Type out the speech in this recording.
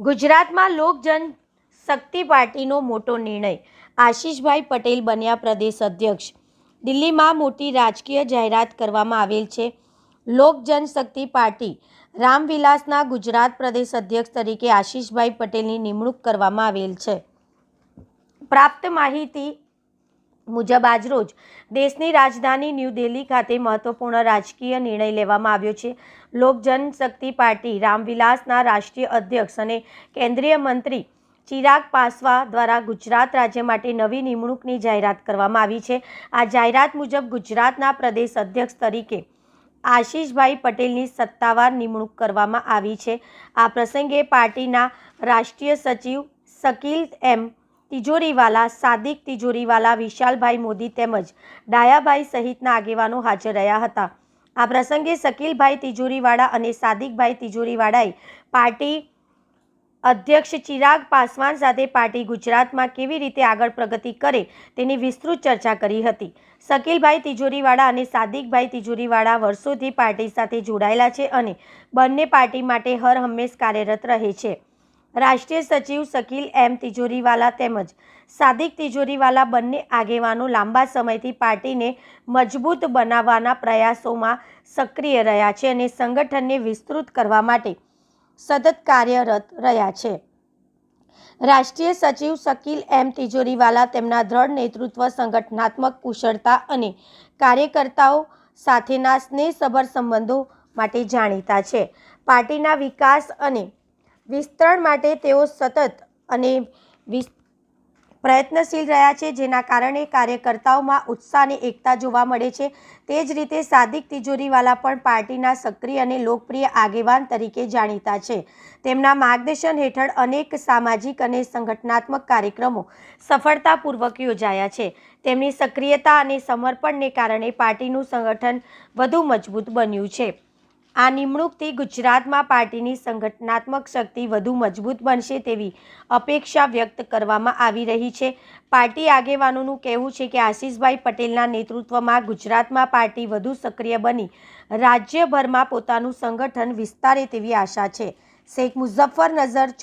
ગુજરાતમાં લોક જનશક્તિ પાર્ટીનો મોટો નિર્ણય, આશિષભાઈ પટેલ બન્યા પ્રદેશ અધ્યક્ષ। દિલ્હીમાં મોટી રાજકીય જાહેરાત કરવામાં આવેલ છે। લોક જનશક્તિ પાર્ટી રામવિલાસના ગુજરાત પ્રદેશ અધ્યક્ષ તરીકે આશિષભાઈ પટેલની નિમણૂક કરવામાં આવેલ છે। પ્રાપ્ત માહિતી મુજબ આજરોજ દેશની રાજધાની ન્યૂ દિલ્હી ખાતે મહત્વપૂર્ણ રાજકીય નિર્ણય લેવામાં આવ્યો છે। લોક જનશક્તિ પાર્ટી રામવિલાસના રાષ્ટ્રીય અધ્યક્ષ અને કેન્દ્રીય મંત્રી ચિરાગ પાસવાન દ્વારા ગુજરાત રાજ્ય માટે નવી નિમણૂકની જાહેરાત કરવામાં આવી છે। આ જાહેરાત મુજબ ગુજરાતના પ્રદેશ અધ્યક્ષ તરીકે આશિષભાઈ પટેલની સત્તાવાર નિમણૂક કરવામાં આવી છે। આ પ્રસંગે પાર્ટીના રાષ્ટ્રીય સચિવ શકીલ એમ તિજોરીવાલા, સાદિક તિજોરીવાલા, વિશાલભાઈ મોદી તેમજ ડાયાભાઈ સહિતના આગેવાનો હાજર રહ્યા હતા। આ પ્રસંગે શકીલભાઈ તિજોરીવાલા અને સાદિકભાઈ તિજોરીવાલાએ પાર્ટી અધ્યક્ષ ચિરાગ પાસવાન સાથે પાર્ટી ગુજરાતમાં કેવી રીતે આગળ પ્રગતિ કરે તેની વિસ્તૃત ચર્ચા કરી હતી। શકીલભાઈ તિજોરીવાલા અને સાદિકભાઈ તિજોરીવાલા વર્ષોથી પાર્ટી સાથે જોડાયેલા છે અને બંને પાર્ટી માટે હર હંમેશ કાર્યરત રહે છે। રાષ્ટ્રીય સચિવ શકીલ એમ તિજોરીવાલા તેમજ સાદિક તિજોરીવાલા બંને આગેવાનો લાંબા સમયથી પાર્ટીને મજબૂત બનાવવાના પ્રયાસોમાં સક્રિય રહ્યા છે અને સંગઠનને વિસ્તૃત કરવા માટે સતત કાર્યરત રહ્યા છે। રાષ્ટ્રીય સચિવ શકીલ એમ તિજોરીવાલા તેમના દ્રઢ નેતૃત્વ, સંગઠનાત્મક કુશળતા અને કાર્યકર્તાઓ સાથેના સ્નેહસભર સંબંધો માટે જાણીતા છે। પાર્ટીના વિકાસ અને વિસ્તરણ માટે તેઓ સતત અને પ્રયત્નશીલ રહ્યા છે, જેના કારણે કાર્યકર્તાઓમાં ઉત્સાહ અને એકતા જોવા મળે છે। તે જ રીતે સાદિક તિજોરીવાલા પણ પાર્ટીના સક્રિય અને લોકપ્રિય આગેવાન તરીકે જાણીતા છે। તેમના માર્ગદર્શન હેઠળ અનેક સામાજિક અને સંગઠનાત્મક કાર્યક્રમો સફળતાપૂર્વક યોજાયા છે। તેમની સક્રિયતા અને સમર્પણને કારણે પાર્ટીનું સંગઠન વધુ મજબૂત બન્યું છે। આ નિમણૂકથી ગુજરાતમાં પાર્ટીની સંગઠનાત્મક શક્તિ વધુ મજબૂત બનશે તેવી અપેક્ષા વ્યક્ત કરવામાં આવી રહી છે। પાર્ટી આગેવાનોનું કહેવું છે કે આશિષભાઈ પટેલના નેતૃત્વમાં ગુજરાતમાં પાર્ટી વધુ સક્રિય બની રાજ્યભરમાં પોતાનું સંગઠન વિસ્તારે તેવી આશા છે। શેખ મુઝફ્ફર નઝર